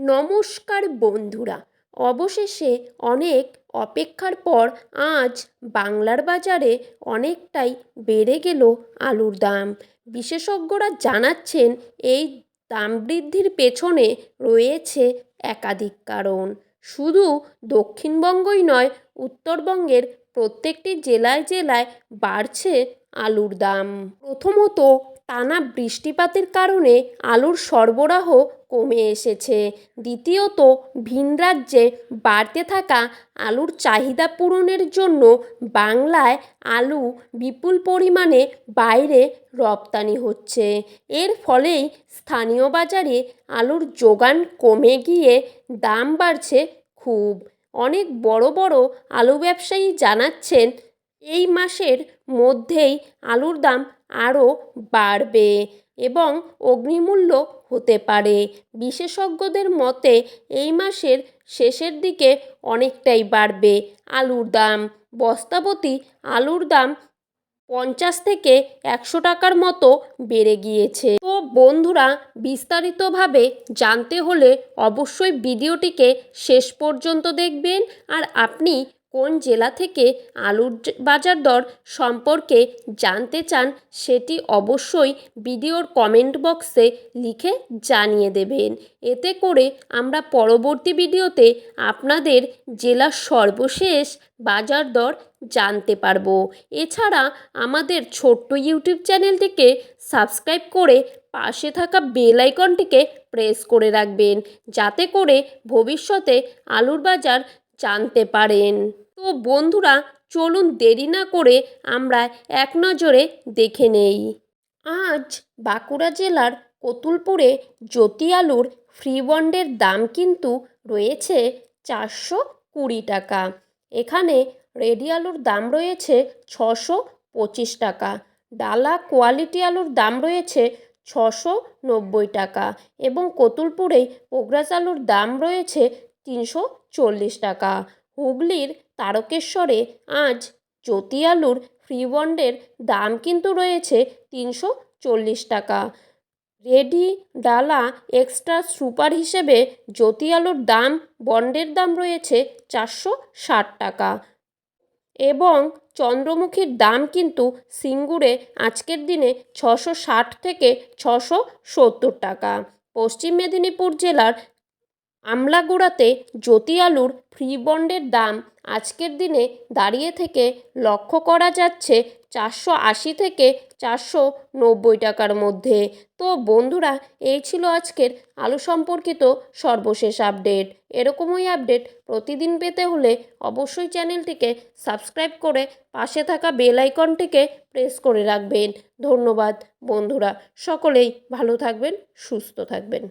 নমস্কার বন্ধুরা, অবশেষে অনেক অপেক্ষার পর আজ বাংলার বাজারে অনেকটাই বেড়ে গেল আলুর দাম। বিশেষজ্ঞরা জানাচ্ছেন এই দাম বৃদ্ধির পেছনে রয়েছে একাধিক কারণ। শুধু দক্ষিণবঙ্গই নয়, উত্তরবঙ্গের প্রত্যেকটি জেলায় জেলায় বাড়ছে আলুর দাম। প্রথমত, টানা বৃষ্টিপাতের কারণে আলুর সরবরাহ কমে এসেছে। দ্বিতীয়ত, ভিন রাজ্যে বাড়তে থাকা আলুর চাহিদা পূরণের জন্য বাংলায় আলু বিপুল পরিমাণে বাইরে রপ্তানি হচ্ছে। এর ফলেই স্থানীয় বাজারে আলুর যোগান কমে গিয়ে দাম বাড়ছে খুব। অনেক বড় বড় আলু ব্যবসায়ী জানাচ্ছেন এই মাসের মধ্যেই আলুর দাম আরও বাড়বে এবং অগ্নিমূল্য হতে পারে। বিশেষজ্ঞদের মতে এই মাসের শেষের দিকে অনেকটাই বাড়বে আলুর দাম। বস্তাপ্রতি আলুর দাম 50 থেকে 100 টাকার মতো বেড়ে গিয়েছে। তো বন্ধুরা, বিস্তারিতভাবে জানতে হলে অবশ্যই ভিডিওটিকে শেষ পর্যন্ত দেখবেন। আর আপনি কোন জেলা থেকে আলুর বাজার দর সম্পর্কে জানতে চান সেটি অবশ্যই ভিডিওর কমেন্ট বক্সে লিখে জানিয়ে দেবেন। এতে করে আমরা পরবর্তী ভিডিওতে আপনাদের জেলার সর্বশেষ বাজার দর জানতে পারবো। এছাড়া আমাদের ছোট্ট ইউটিউব চ্যানেলটিকে সাবস্ক্রাইব করে পাশে থাকা বেল আইকনটিকে প্রেস করে রাখবেন, যাতে করে ভবিষ্যতে আলুর বাজার জানতে পারেন। তো বন্ধুরা, চলুন দেরি না করে আমরা এক নজরে দেখে নেই। আজ বাঁকুড়া জেলার কতুলপুরে জ্যোতি আলুর ফ্রি বন্ডের দাম কিন্তু রয়েছে 420 টাকা। এখানে রেডি আলুর দাম রয়েছে 625 টাকা। ডালা কোয়ালিটি আলুর দাম রয়েছে 690 টাকা এবং কতুলপুরে পোগরাজ আলুর দাম রয়েছে 340 টাকা। হুগলির তারকেশ্বরে আজ জ্যোতি আলুর ফ্রি বন্ডের দাম কিন্তু রয়েছে 340 টাকা। রেডি ডালা এক্সট্রা সুপার হিসেবে জ্যোতি আলুর দাম বন্ডের দাম রয়েছে 460 টাকা এবং চন্দ্রমুখীর দাম কিন্তু সিঙ্গুরে আজকের দিনে 660 থেকে 670 টাকা। পশ্চিম মেদিনীপুর জেলার আমলাগুড়াতে জ্যোতি আলুর ফ্রি বন্ডের দাম আজকের দিনে দাঁড়িয়ে থেকে লক্ষ্য করা যাচ্ছে 480 থেকে 490 টাকার মধ্যে। তো বন্ধুরা, এই ছিল আজকের আলু সম্পর্কিত সর্বশেষ আপডেট। এরকমই আপডেট প্রতিদিন পেতে হলে অবশ্যই চ্যানেলটিকে সাবস্ক্রাইব করে পাশে থাকা বেল আইকনটিকে প্রেস করে রাখবেন। ধন্যবাদ বন্ধুরা, সকলেই ভালো থাকবেন, সুস্থ থাকবেন।